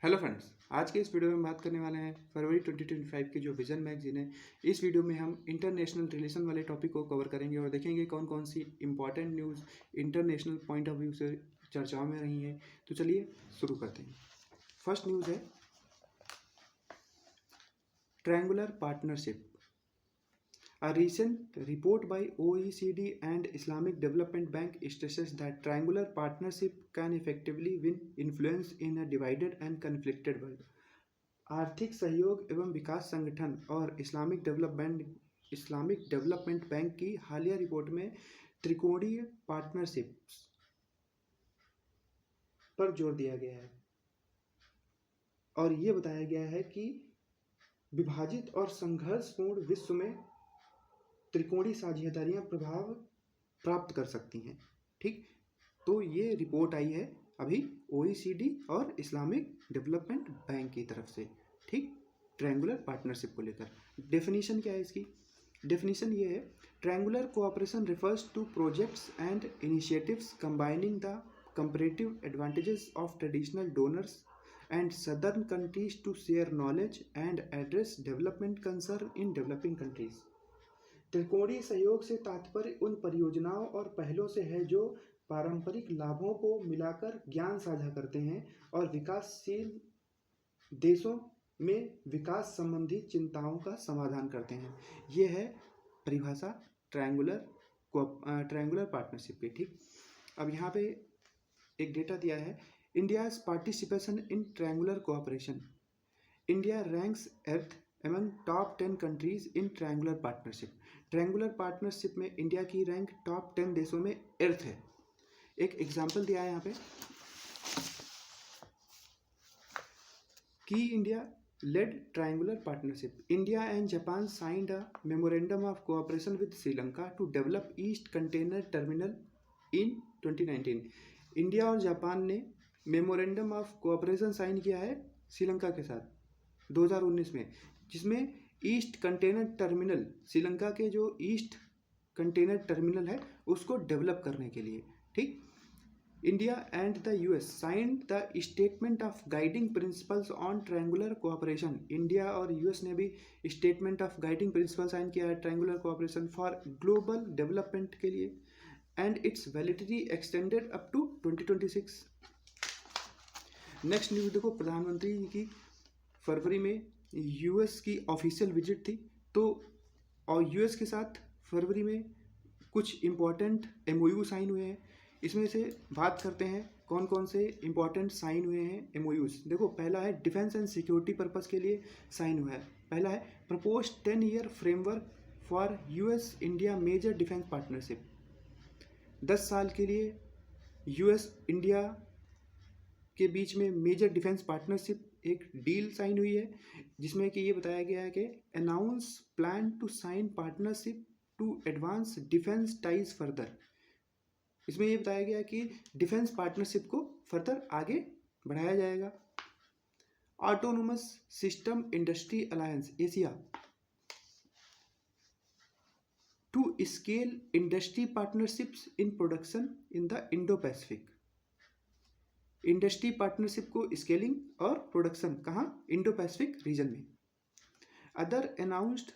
Hello friends, आज के इस वीडियो में हम बात करने वाले हैं फरवरी 2025 के जो विजन मैगजीन है। इस वीडियो में हम इंटरनेशनल रिलेशन वाले टॉपिक को कवर करेंगे और देखेंगे कौन कौन सी important news international point of view से चर्चाओं में रही हैं। तो चलिए शुरू करते हैं। फर्स्ट न्यूज़ है triangular partnership. A recent report by OECD and Islamic Development Bank stresses that triangular partnership can effectively win influence in a divided and conflicted world. आर्थिक सहयोग एवं विकास संगठन और इस्लामिक डेवलपमेंट बैंक की हालिया रिपोर्ट में त्रिकोणीय पार्टनरशिप पर जोर दिया गया है और ये बताया गया है कि विभाजित और संघर्षपूर्ण विश्व में त्रिकोणीय साझेदारियां प्रभाव प्राप्त कर सकती हैं। ठीक, तो ये रिपोर्ट आई है अभी OECD और इस्लामिक डेवलपमेंट बैंक की तरफ से। ठीक, ट्रायंगुलर पार्टनरशिप को लेकर डेफिनेशन क्या है इसकी? डेफिनेशन ये है, triangular cooperation refers to projects and initiatives combining the comparative advantages of traditional donors and southern countries to share knowledge and address development concern in developing countries. त्रिकोणीय सहयोग से तात्पर्य उन परियोजनाओं और पहलों से है जो पारंपरिक लाभों को मिलाकर ज्ञान साझा करते हैं और विकासशील देशों में विकास संबंधी चिंताओं का समाधान करते हैं। ये है परिभाषा ट्रायंगुलर पार्टनरशिप की। ठीक, अब यहाँ पे एक डेटा दिया है, India's participation in triangular cooperation. India ranks eighth among top 10 countries in triangular partnership। Triangular partnership में इंडिया की रैंक टॉप 10 देशों में एर्थ है। एक एग्जाम्पल दिया है यहाँ पे कि India led triangular partnership. India and Japan signed a memorandum of cooperation with Sri Lanka to develop east container terminal in 2019। India और जापान ने मेमोरेंडम ऑफ कोऑपरेशन साइन किया है श्रीलंका के साथ 2019 में, जिसमें ईस्ट कंटेनर टर्मिनल, श्रीलंका के जो ईस्ट कंटेनर टर्मिनल है उसको डेवलप करने के लिए। ठीक, India and the US signed the statement of guiding principles on triangular cooperation. India और यूएस ने भी statement of guiding principle sign किया है triangular cooperation for global development के लिए and its validity extended up to 2026। Next news देखो, प्रधानमंत्री जी की फरवरी में यूएस की ऑफिशियल विजिट थी, तो और यूएस के साथ फरवरी में कुछ इम्पॉर्टेंट एमओयू साइन हुए हैं। इसमें से बात करते हैं कौन कौन से इम्पॉर्टेंट साइन हुए हैं एमओयूज। देखो, पहला है डिफेंस एंड सिक्योरिटी पर्पस के लिए साइन हुआ है। पहला है propose 10-year framework for US India major defence partnership. 10 साल के लिए यूएस इंडिया के बीच में मेजर डिफेंस पार्टनरशिप एक डील साइन हुई है, जिसमें कि ये बताया गया है कि announce plan to sign partnership to advance defence ties further. इसमें ये बताया गया कि डिफेंस पार्टनरशिप को फर्दर आगे बढ़ाया जाएगा। Autonomous system industry alliance Asia to scale industry partnerships in production in the Indo Pacific. Industry partnership को स्केलिंग और प्रोडक्शन कहाँ? इंडो पैसिफिक रीजन में। Other announced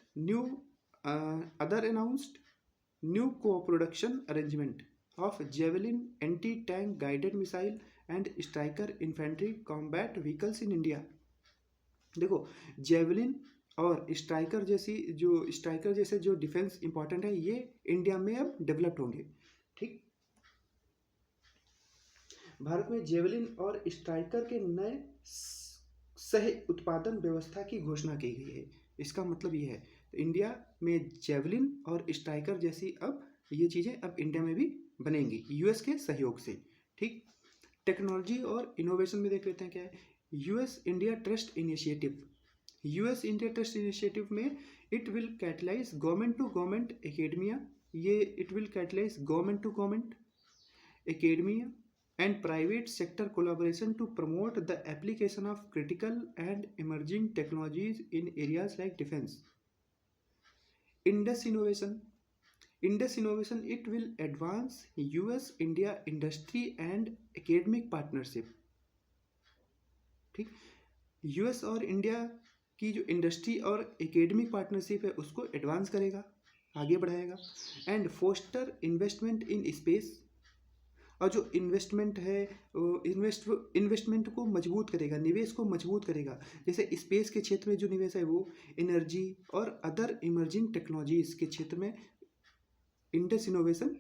new co production arrangement of Javelin anti tank guided missile and Stryker infantry combat vehicles in India. देखो, Javelin और Stryker जैसे जो defence important है, ये इंडिया में अब डेवलप्ड होंगे। ठीक, भारत में जेवलिन और स्ट्राइकर के नए सह उत्पादन व्यवस्था की घोषणा की गई है। इसका मतलब ये है, तो इंडिया में जेवलिन और स्ट्राइकर जैसी अब ये चीज़ें अब इंडिया में भी बनेंगी यूएस के सहयोग से। ठीक, टेक्नोलॉजी और इनोवेशन में देख लेते हैं क्या है। यूएस इंडिया ट्रस्ट इनिशिएटिव में it will catalyse government to government academia. and private sector collaboration to promote the application of critical and emerging technologies in areas like defense. Indus Innovation, it will advance US India industry and academic partnership. ठीक। US और India की जो industry और academic partnership है उसको advance करेगा, आगे बढ़ाएगा। And foster investment in space, और जो इन्वेस्टमेंट है इन्वेस्टमेंट को मजबूत करेगा, निवेश को मजबूत करेगा। जैसे स्पेस के क्षेत्र में जो निवेश है वो एनर्जी और अदर इमर्जिंग टेक्नोलॉजीज के क्षेत्र में इंडस इनोवेशन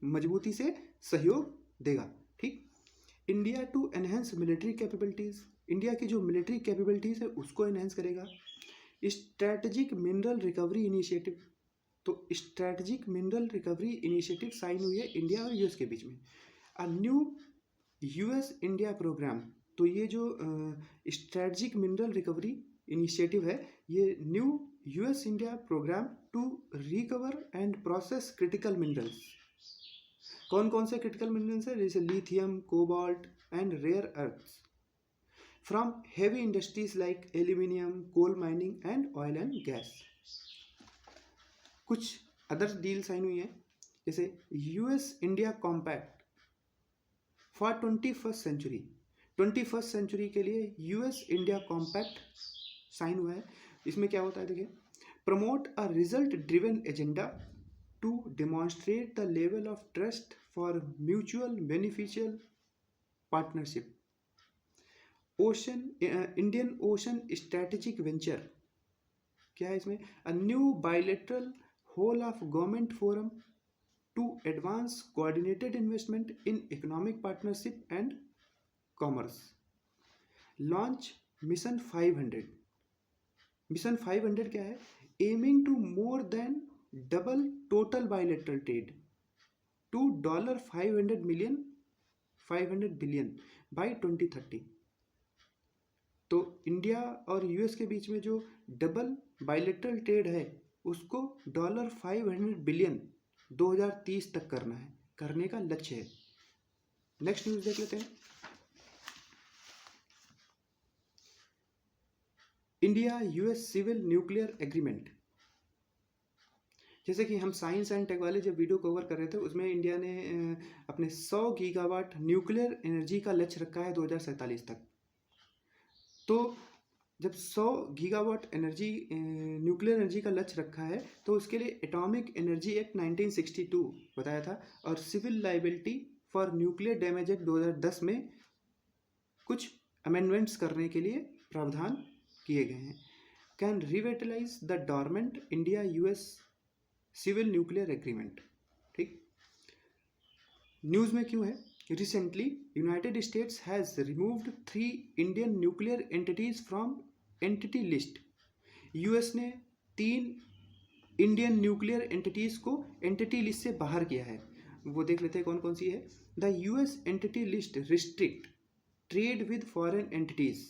मजबूती से सहयोग देगा। ठीक। India to enhance military capabilities, India की जो मिलिट्री कैपेबिलिटीज़ है उसको एनहेंस करेगा। स्ट्रैटेजिक मिनरल रिकवरी इनिशिएटिव, तो strategic mineral recovery initiative sign हुई है इंडिया और यूएस के बीच में। A new US India programme, तो ये जो स्ट्रैटेजिक मिनरल रिकवरी इनिशिएटिव है ये new US India programme to recover and process critical minerals. कौन कौन से क्रिटिकल मिनरल्स है? जैसे lithium, cobalt and rare earths from heavy industries like aluminium, coal mining and oil and gas. कुछ other deal sign हुई है, जैसे US India compact for 21st century, 21st century के लिए यूएस इंडिया कॉम्पैक्ट साइन हुआ है। इसमें क्या होता है देखिए, promote a result driven agenda to demonstrate the level of trust for mutual beneficial partnership. Ocean Indian ocean strategic venture, क्या है इसमें? A new bilateral whole of government forum to advance coordinated investment in economic partnership and commerce. Launch mission 500, mission 500 क्या है? Aiming to more than double total bilateral trade to $500 billion by 2030। तो India और US के बीच में जो double bilateral trade है उसको $500 बिलियन 2030 तक करने का लक्ष्य है। नेक्स्ट न्यूज़ देख लेते हैं। India US civil nuclear agreement. जैसे कि हम साइंस एंड टेक वाले जब वीडियो कवर कर रहे थे उसमें इंडिया ने अपने 100 गीगावाट न्यूक्लियर एनर्जी का लक्ष्य रखा है 2047 तक। तो जब 100 गीगावाट एनर्जी न्यूक्लियर एनर्जी का लक्ष्य रखा है तो उसके लिए एटॉमिक एनर्जी एक्ट 1962 बताया था, और civil liability for nuclear damage act 2010 में कुछ अमेंडमेंट्स करने के लिए प्रावधान किए गए हैं। Can revitalise the dormant India US civil nuclear agreement. ठीक। न्यूज़ में क्यों है? Recently, United States has removed 3 Indian nuclear entities from entity list. US ने 3 इंडियन न्यूक्लियर एंटिटीज़ को एंटिटी लिस्ट से बाहर किया है। वो देख लेते हैं कौन कौन सी है। The US entity list restrict trade with foreign entities.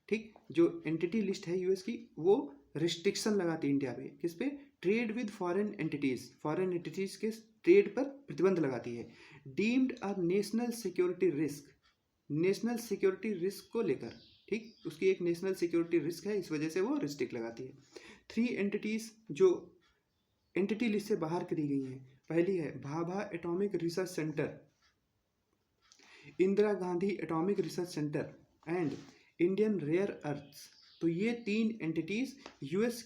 ठीक, जो एंटिटी लिस्ट है यूएस की वो रिस्ट्रिक्शन लगाती है इंडिया पे, किस पे? Trade with foreign entities, foreign entities के ट्रेड पर प्रतिबंध लगाती है। Deemed a national security risk, national security risk को लेकर, ठीक, उसकी एक नेशनल सिक्योरिटी रिस्क है, इस वजह से वो रिस्ट्रिक्ट लगाती है। 3 एंटिटीज़ जो एंटिटी लिस्ट से बाहर करी गई हैं, पहली है Bhabha atomic research centre, Indira Gandhi atomic research centre and Indian rare earths. तो ये 3 एंटिटीज़ यूएस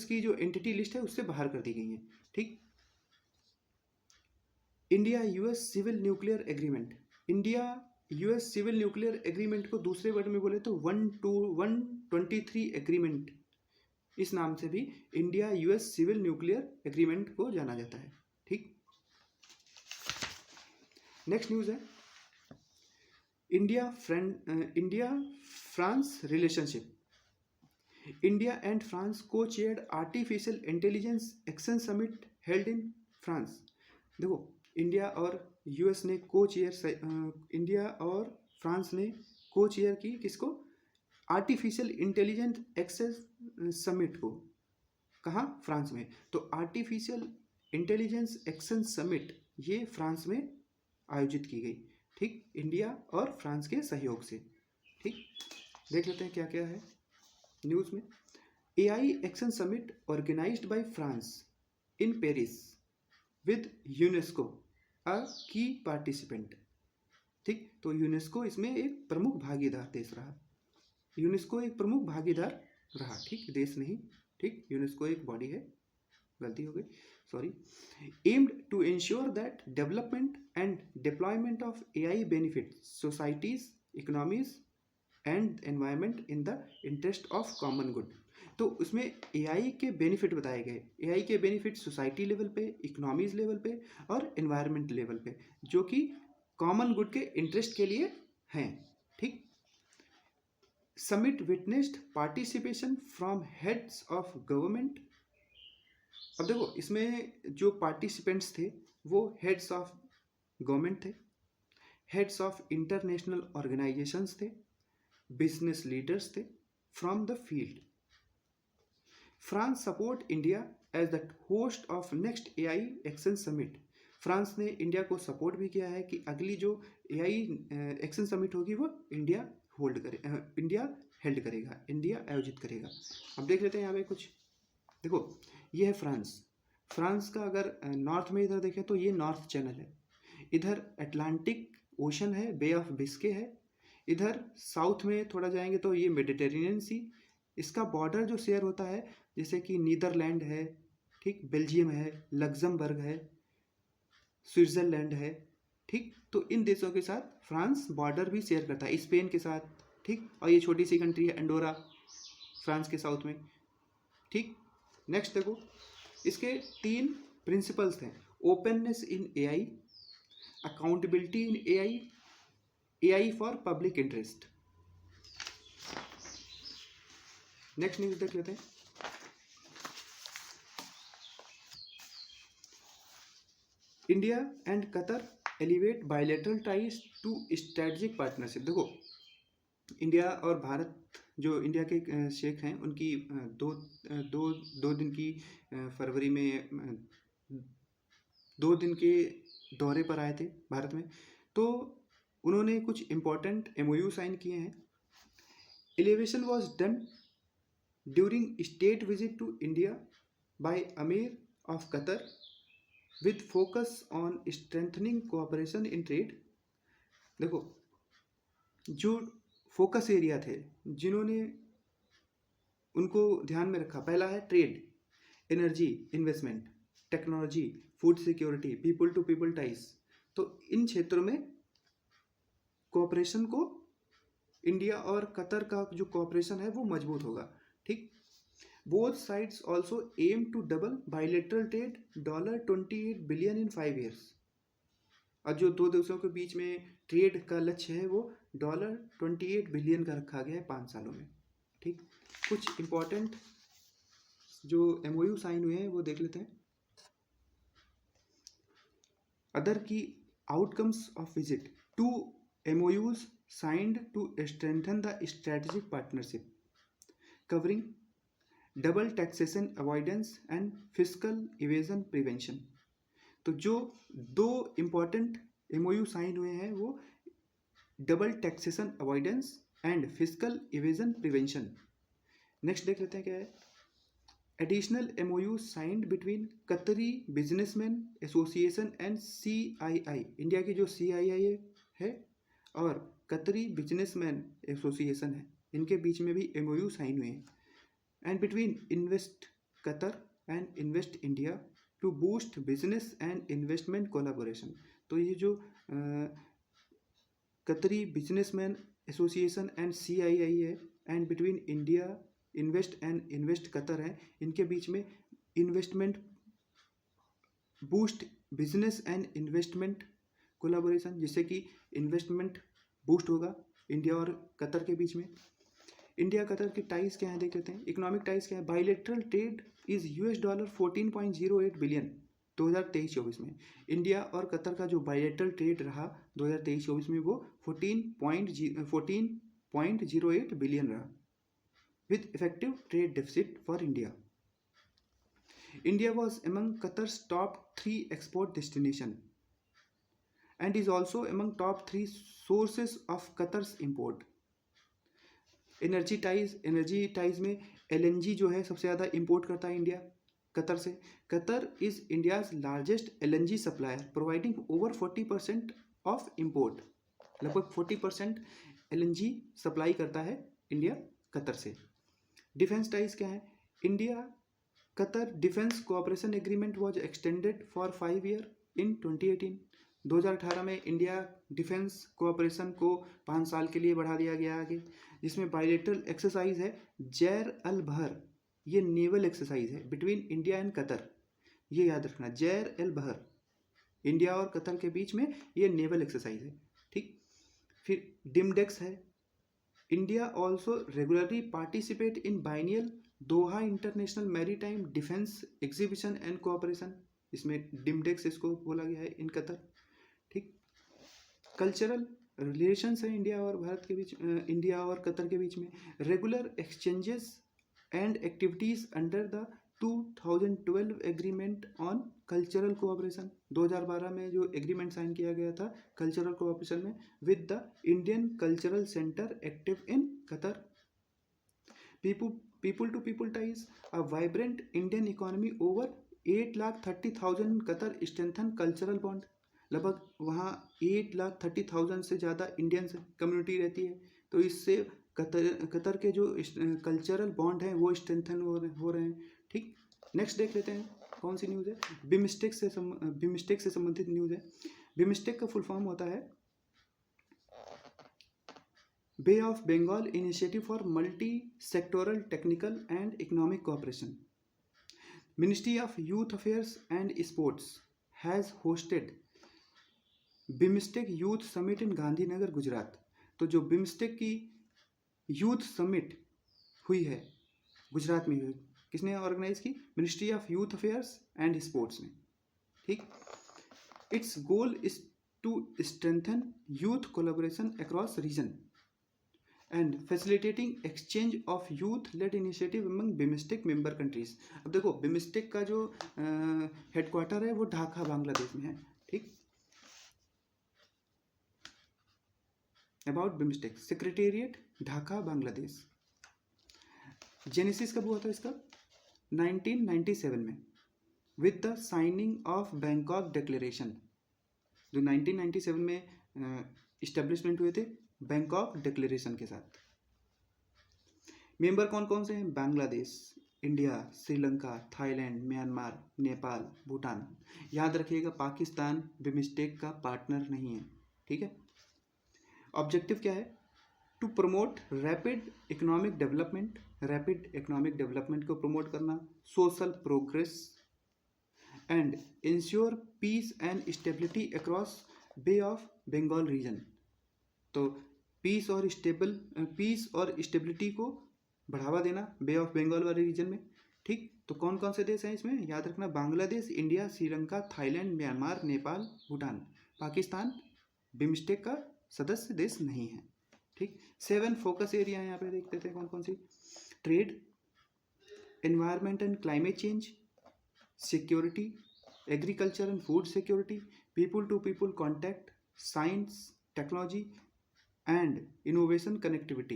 की जो एंटिटी लिस्ट है उससे बाहर कर दी गई हैं। ठीक। India US civil nuclear agreement, India US civil nuclear agreement को दूसरे वर्ड में बोले तो 123 एग्रीमेंट, इस नाम से भी India US civil nuclear agreement को जाना जाता है। ठीक। नेक्स्ट न्यूज़ है India France relationship. India and France cochaired artificial intelligence action summit held in France. देखो, इंडिया और यूएस ने इंडिया और फ्रांस ने को चेयर की किसको? आर्टिफिशियल इंटेलिजेंस एक्सेस समिट को। कहाँ? फ्रांस में। तो आर्टिफिशियल इंटेलिजेंस एक्शन समिट ये फ्रांस में आयोजित की गई। ठीक, इंडिया और फ्रांस के सहयोग से। ठीक, देख लेते हैं क्या क्या है न्यूज़ में। AI action summit organised by France in Paris with UNESCO a key participant। ठीक, तो यूनेस्को इसमें एक प्रमुख भागीदार देश रहा। यूनेस्को एक प्रमुख भागीदार रहा, ठीक, देश नहीं, ठीक, यूनेस्को एक बॉडी है, गलती हो गई, sorry. Aimed to ensure that development and deployment of AI benefit societies, economies and environment in the interest of common good. तो उसमें एआई के बेनिफिट बताए गए। एआई के बेनिफिट सोसाइटी लेवल पे, इकोनॉमीज लेवल पे और एनवायरमेंट लेवल पे, जो कि कॉमन गुड के इंटरेस्ट के लिए हैं, ठीक। Summit witnessed participation from heads of government. अब देखो इसमें जो पार्टिसिपेंट्स थे वो हेड्स ऑफ गवर्नमेंट थे, हेड्स ऑफ इंटरनेशनल ऑर्गेनाइजेशंस थे, बिजनेस लीडर्स थे from the field. France support India as the host of next AI action summit. France ने इंडिया को सपोर्ट भी किया है कि अगली जो एआई एक्शन समिट होगी वो इंडिया हेल्ड करेगा, इंडिया आयोजित करेगा। अब देख लेते हैं यहाँ पे कुछ, देखो ये है फ्रांस। फ्रांस का अगर नॉर्थ में इधर देखें तो ये नॉर्थ चैनल है, इधर अटलांटिक ओशन है, बे ऑफ बिस्के है, इधर साउथ में थोड़ा जाएंगे तो ये मेडिटेरेनियन सी। इसका बॉर्डर जो शेयर होता है जैसे कि नीदरलैंड है, ठीक, बेल्जियम है, लग्जमबर्ग है, स्विट्जरलैंड है, ठीक। तो इन देशों के साथ फ्रांस बॉर्डर भी शेयर करता है, स्पेन के साथ, ठीक। और ये छोटी सी कंट्री है अंडोरा, फ्रांस के साउथ में, ठीक। नेक्स्ट देखो, इसके 3 प्रिंसिपल्स हैं। Openness in AI, accountability in AI, AI for public interest. Next news देख लेते हैं। India and Qatar elevate bilateral ties to strategic partnership. देखो इंडिया और भारत, जो इंडिया के शेख हैं, उनकी दो दिन की फरवरी में 2 दिन के दौरे पर आए थे भारत में। तो उन्होंने कुछ इम्पोर्टेंट एमओयू साइन किए हैं। Elevation was done during state visit to India by amir of Qatar with focus on strengthening cooperation in trade। देखो जो फोकस एरिया थे जिन्होंने उनको ध्यान में रखा, पहला है trade, energy, investment, technology, food security, people to people ties. तो इन क्षेत्रों में कोऑपरेशन को, इंडिया और कतर का जो कोऑपरेशन है वो मजबूत होगा, ठीक। Both sides also aim to double bilateral trade $28 billion in 5 years। और जो 2 देशों के बीच में ट्रेड का लक्ष्य है वो $28 बिलियन का रखा गया है 5 सालों में, ठीक। कुछ इम्पोर्टेंट जो एमओयू साइन हुए हैं वो देख लेते हैं। अदर की outcomes of visit, 2 MOUs signed to strengthen the strategic partnership covering double taxation avoidance and fiscal evasion prevention. तो जो 2 इम्पॉर्टेंट एमओयू साइन हुए हैं वो double taxation avoidance and fiscal evasion prevention. Next देख लेते हैं क्या है। एडिशनल एमओयू साइंड बिटवीन कतरी businessman association and CII, India की जो CII है और कतरी बिजनेसमैन एसोसिएशन है, इनके बीच में भी एमओयू साइन हुए हैं। and between Invest Qatar and Invest India to boost business and investment collaboration। तो ये जो कतरी बिजनेसमैन एसोसिएशन एंड CII है and between India invest and invest Qatar है, इनके बीच में investment boost business and investment collaboration, जिससे कि इन्वेस्टमेंट बूस्ट होगा इंडिया और कतर के बीच में। इंडिया कतर की टाइज क्या है देख लेते हैं। इकोनॉमिक टाइज क्या है। बायलैटरल ट्रेड इज $14.08 बिलियन 2023-24 में। इंडिया और कतर का जो बायलैटरल ट्रेड रहा 2023-24 में वो 14.08 बिलियन रहा, with effective trade deficit for India. India was among Qatar's top 3 export destination and is also among top 3 sources of Qatar's import. Energy ties में LNG जो है सबसे ज़्यादा इंपोर्ट करता है इंडिया कतर से। Qatar is India's largest LNG supplier providing over 40% of import. लगभग 40% LNG supply करता है इंडिया कतर से। डिफेंस टाइज क्या है? India Qatar defence cooperation agreement was extended for 5 year in 2018। 2018 में इंडिया डिफेंस कोऑपरेशन को 5 साल के लिए बढ़ा दिया गया आगे, जिसमें बायलेटरल एक्सरसाइज है जैर अल बहर, ये नेवल एक्सरसाइज है बिटवीन इंडिया एंड कतर, ये याद रखना, जैर अल बहर, इंडिया और कतर के बीच में ये नेवल एक्सरसाइज है, ठीक। फिर डिमडेक्स है, India also regularly participate in biennial Doha international maritime defence exhibition and cooperation, इसमें डिमडेक्स इसको बोला गया है इन कतर, ठीक। कल्चरल रिलेशंस है इंडिया और भारत के बीच, इंडिया और कतर के बीच में, regular exchanges and activities under the 2012 agreement on cultural cooperation, 2012 में जो एग्रीमेंट साइन किया गया था कल्चरल कोऑपरेशन में with the Indian cultural centre active in Qatar. people to people ties, a vibrant Indian economy, over 8,30,000 Qatar strengthen cultural bond, लगभग वहाँ 8,30,000 से ज़्यादा इंडियन कम्युनिटी रहती है, तो इससे कतर के जो कल्चरल बॉन्ड हैं वो स्ट्रेंथन हो रहे हैं, ठीक। नेक्स्ट देख लेते हैं कौन सी न्यूज़ है, बिमस्टेक से संबंधित न्यूज़ है। बिमस्टेक का फुल फॉर्म होता है Bay of Bengal initiative for multi sectoral technical and economic cooperation. Ministry of youth affairs and sports has hosted BIMSTEC youth summit in Gandhinagar Gujarat. तो जो बिमस्टेक की यूथ समिट हुई है गुजरात में हुई, किसने ऑर्गेनाइज की? Ministry of youth affairs and sports ने, ठीक। Its goal is to strengthen youth collaboration across region and facilitating exchange of youth led initiative among BIMSTEC member countries. अब देखो बिमस्टेक का जो हेडक्वार्टर है वो ढाका बांग्लादेश में है, ठीक। About BIMSTEC, secretariat Dhaka Bangladesh. Genesis कब हुआ था इसका? 1997 में with the signing off Bangkok declaration, जो 1997 में इस्टेब्लिशमेंट हुए थे बैंकॉक डिक्लेरेशन के साथ। मेंबर कौन कौन से हैं? Bangladesh, India, Sri Lanka, Thailand, Myanmar, Nepal, Bhutan. याद रखिएगा पाकिस्तान बिमस्टेक का पार्टनर नहीं है, ठीक है। ऑब्जेक्टिव क्या है? To promote rapid economic development, rapid economic development को प्रमोट करना, social progress and ensure peace and stability across Bay of Bengal region. तो पीस और स्टेबिलिटी को बढ़ावा देना बे ऑफ बंगाल वाले रीजन में, ठीक। तो कौन कौन से देश हैं इसमें? याद रखना, Bangladesh, India, Sri Lanka, Thailand, Myanmar, Nepal, Bhutan. Pakistan BIMSTEC का सदस्य देश नहीं है, ठीक। 7 फोकस एरिया यहाँ पे देख लेते हैं कौन कौन सी। Trade, environment and climate change, security, agriculture and food security, people to people contact, science, technology and innovation connectivity.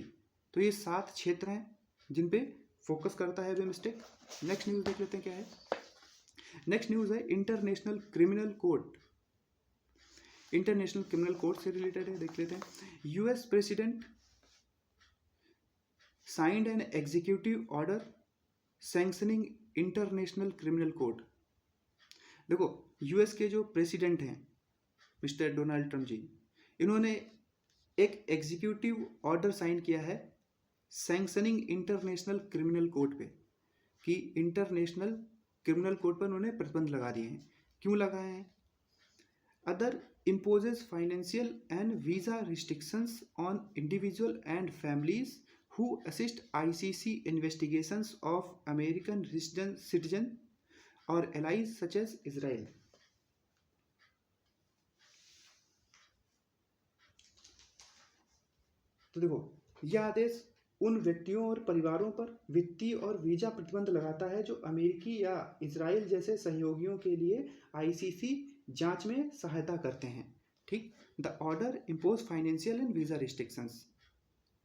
तो ये 7 क्षेत्र हैं जिन पे फोकस करता है बिमस्टेक। नेक्स्ट न्यूज़ देख लेते हैं क्या है। नेक्स्ट न्यूज़ है international criminal code. International criminal code से रिलेटेड है, देख लेते हैं। US president signed an executive order sanctioning international criminal code. देखो यूएस के जो प्रेसिडेंट हैं मिस्टर डोनाल्ड ट्रम्प जी, इन्होंने एक एग्जीक्यूटिव ऑर्डर साइन किया है सैंक्शनिंग इंटरनेशनल क्रिमिनल कोड पे, कि इंटरनेशनल क्रिमिनल कोड पर उन्होंने प्रतिबंध लगा दिए हैं। क्यों लगाए हैं? Other imposes financial and visa restrictions on individual and families who assist ICC investigations of American citizen और एलाइज सच एज इजराइल। तो देखो यह आदेश उन व्यक्तियों और परिवारों पर वित्तीय और वीजा प्रतिबंध लगाता है जो अमेरिकी या इजराइल जैसे सहयोगियों के लिए आईसीसी जांच में सहायता करते हैं, ठीक। The order impose financial and visa restrictions,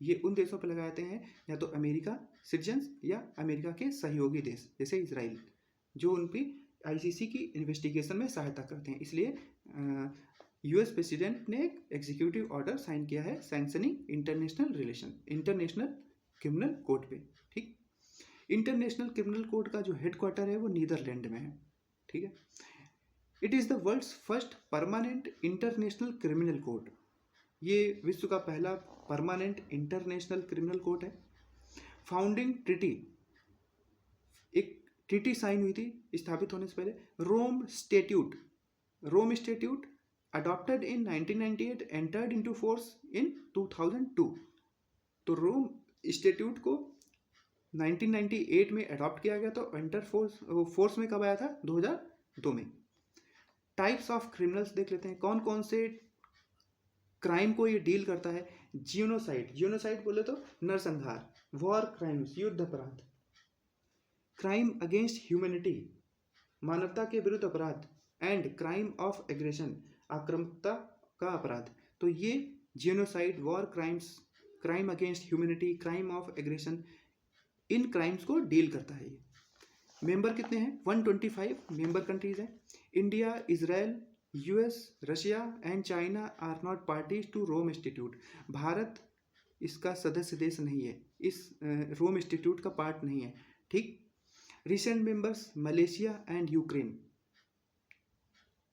ये उन देशों पर लगाते हैं या तो अमेरिका सिटीजन्स या अमेरिका के सहयोगी देश जैसे इजराइल, जो उनकी आईसीसी की इन्वेस्टिगेशन में सहायता करते हैं। इसलिए यूएस प्रेसिडेंट ने एक एग्जीक्यूटिव ऑर्डर साइन किया है सैंक्शनिंग इंटरनेशनल क्रिमिनल कोर्ट पे। ठीक, इंटरनेशनल क्रिमिनल कोर्ट का जो हेडक्वार्टर है वो नीदरलैंड में है। ठीक है, it is the world's first permanent international criminal court. ये विश्व का पहला परमानेंट इंटरनेशनल क्रिमिनल कोर्ट है। फाउंडिंग ट्रिटी, एक ट्रिटी साइन हुई थी स्थापित होने से पहले। Rome statute adopted in 1998 entered into force in 2002। तो रोम स्टेट्यूट को 1998 में अडॉप्ट किया गया, तो एंटर फोर्स में कब आया था? 2002 में। टाइप्स ऑफ क्रिमिनल्स देख लेते हैं, कौन कौन से क्राइम को ये डील करता है। जियोनोसाइड बोले तो नरसंहार, वॉर क्राइम्स युद्ध अपराध, क्राइम अगेंस्ट ह्यूमैनिटी मानवता के विरुद्ध अपराध, एंड क्राइम ऑफ एग्रेशन आक्रामकता का अपराध। तो ये genocide, war crimes, crime against humanity, crime of aggression, इन क्राइम्स को डील करता है ये। मेंबर कितने हैं? 125 मेंबर कंट्रीज हैं। India, Israel, US, Russia and China are not parties to Rome institute. भारत इसका सदस्य देश नहीं है, इस रोम इंस्टीट्यूट का पार्ट नहीं है। ठीक, recent members Malaysia and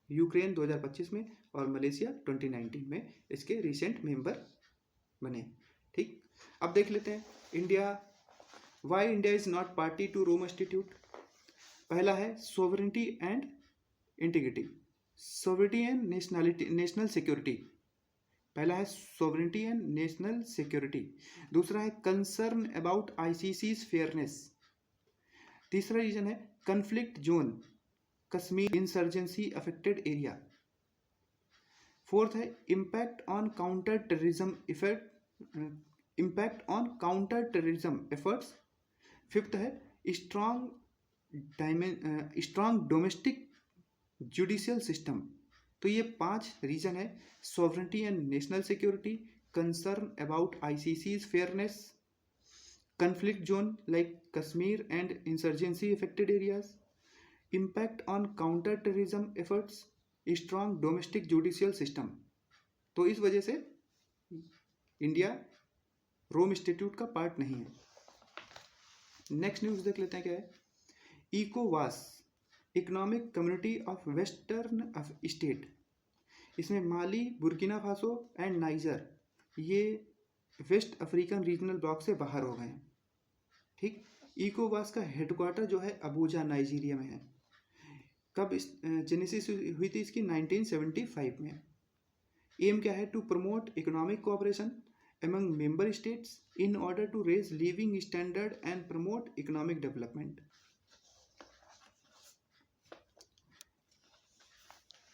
Ukraine 2025 में और मलेशिया 2019 में इसके रिसेंट मेंबर बने। ठीक, अब देख लेते हैं India, why India is not party to Rome institute. पहला है sovereignty and integrity, sovereignty and national security. पहला है सोवरेनिटी एंड नेशनल सिक्योरिटी। दूसरा है कंसर्न अबाउट आईसीसीज फेयरनेस। तीसरा रीजन है conflict zone, Kashmir insurgency affected area. Fourth है impact on counter terrorism efforts. Fifth है स्ट्रॉन्ग डोमेस्टिक जुडिशियल सिस्टम। तो ये 5 रीजन है, sovereignty and national security, concern about ICC's fairness, conflict zone like Kashmir and insurgency affected areas, impact on counter terrorism efforts, strong domestic judicial system। तो इस वजह से India Rome institute का part नहीं है। नेक्स्ट न्यूज देख लेते हैं क्या है। इकोवास, economic community of western state, इसमें Mali, Burkina Faso and Niger ये वेस्ट अफ्रीकन रीजनल ब्लॉक से बाहर हो गए हैं। ठीक, इकोवास का हेडक्वार्टर जो है अबूजा नाइजीरिया में है। कब जेनेसिस हुई थी इसकी? 1975 में। एम क्या है? To promote economic cooperation among member states in order to raise living standard and promote economic development.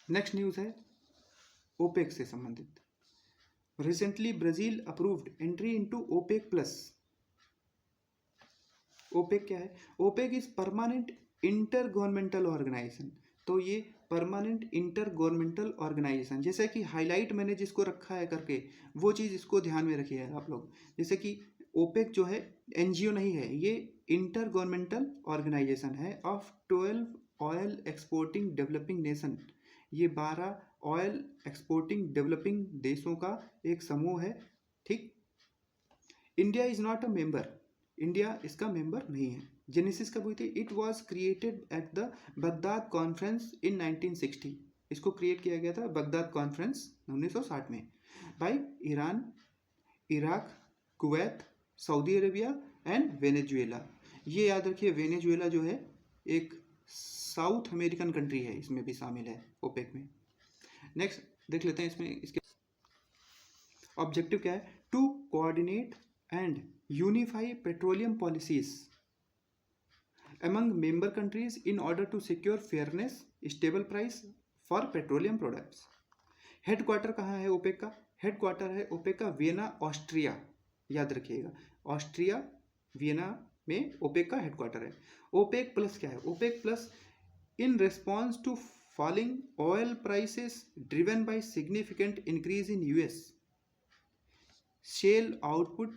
Next news है ओपेक से संबंधित। Recently Brazil approved entry into OPEC plus. OPEC क्या है? OPEC is permanent intergovernmental organisation. तो ये permanent intergovernmental organisation, जैसे कि highlight मैंने जिसको रखा है करके वो चीज़ इसको ध्यान में रखिए आप लोग। जैसे कि ओपेक जो है एनजीओ नहीं है, ये इंटर गवर्नमेंटल ऑर्गेनाइजेशन है of 12 oil exporting developing nation. ये 12 ऑयल एक्सपोर्टिंग डेवलपिंग देशों का एक समूह है। ठीक, India is not a member, India इसका मेंबर नहीं है। जेनेसिस कब हुई थी? It was created at the Baghdad conference in 1960। इसको क्रिएट किया गया था बगदाद कॉन्फ्रेंस 1960 में by Iran, Iraq, Kuwait, Saudi Arabia and Venezuela. ये याद रखिए, वेनेजुएला जो है एक साउथ अमेरिकन कंट्री है, इसमें भी शामिल है ओपेक में। नेक्स्ट देख लेते हैं इसमें इसके ऑब्जेक्टिव क्या है। To coordinate and unify petroleum policies among member countries in order to secure fairness, stable price for petroleum products। Headquarter कहाँ है ओपेक का? हेडक्वार्टर है ओपेक का वियना, ऑस्ट्रिया। याद रखिएगा, ऑस्ट्रिया वियना में ओपेक का हेडक्वार्टर है। ओपेक प्लस क्या है? OPEC plus in response to falling oil prices driven by significant increase in US shale output.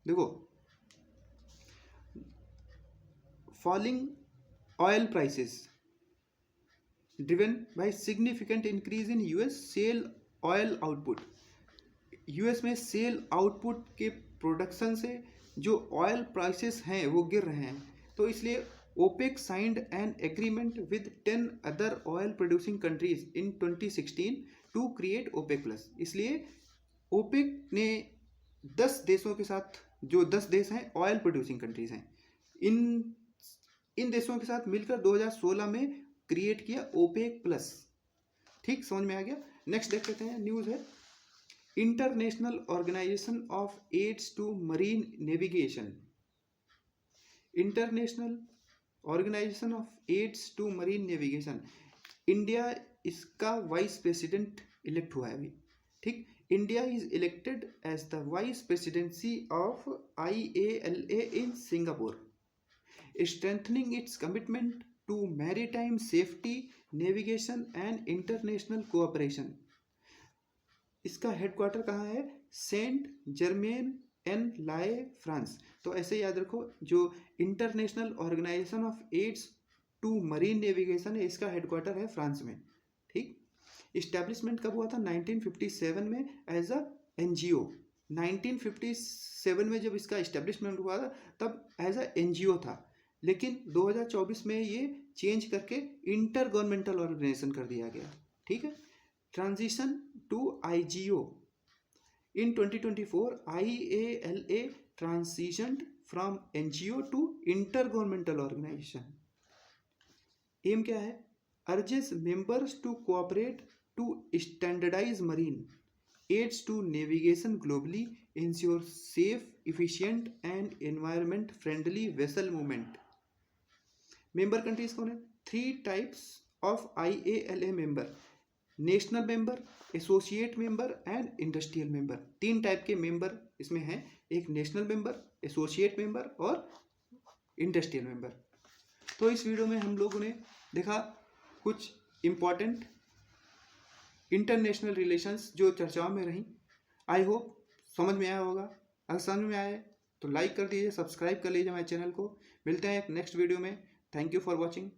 देखो, falling oil prices driven by significant increase in US shale oil output. US में shale output के production से जो oil prices हैं वो गिर रहे हैं, तो इसलिए OPEC signed an agreement with 10 other oil producing countries in 2016 to create OPEC plus. इसलिए ओपेक ने 10 देशों के साथ, जो 10 देश हैं ऑयल प्रोड्यूसिंग कंट्रीज हैं, इन देशों के साथ मिलकर 2016 में क्रिएट किया ओपेक प्लस। ठीक, समझ में आ गया। नेक्स्ट देख लेते हैं, न्यूज़ है international organisation of aids to marine navigation. International organisation of aids to marine navigation, India इसका वाइस प्रेसिडेंट इलेक्ट हुआ है अभी। ठीक, India is elected as the vice presidency of IALA in Singapore, strengthening its commitment to maritime safety, navigation and international cooperation। इसका headquarter कहाँ है? Saint Germain en Laye, France. तो ऐसे याद रखो, जो international organisation of aids to marine navigation है, इसका हेडक्वार्टर है फ्रांस में। ठीक, इस्टेब्लिशमेंट कब हुआ था? 1957 में एज अ NGO। 1957 में जब इसका इस्टेब्लिशमेंट हुआ था तब एज अ NGO था, लेकिन 2024 में ये चेंज करके इंटर गवर्नमेंटल ऑर्गेनाइजेशन कर दिया गया। ठीक है, transition to IGO in 2024, IALA transitioned from NGO to intergovernmental organisation. Aim क्या है? Urges members to cooperate to standardise marine aids to navigation globally, ensure safe, efficient and environment friendly vessel movement. Member countries कौन है? 3 types of IALA member, national member, associate member and industrial member. 3 type के member इसमें हैं, एक national member, associate member और industrial member. तो इस video में हम लोगों ने देखा कुछ इम्पॉर्टेंट इंटरनेशनल रिलेशंस जो चर्चाओं में रहीं। आई होप समझ में आया होगा। अगर समझ में आए तो लाइक कर दीजिए, सब्सक्राइब कर लीजिए हमारे चैनल को। मिलते हैं एक नेक्स्ट वीडियो में। Thank you for watching.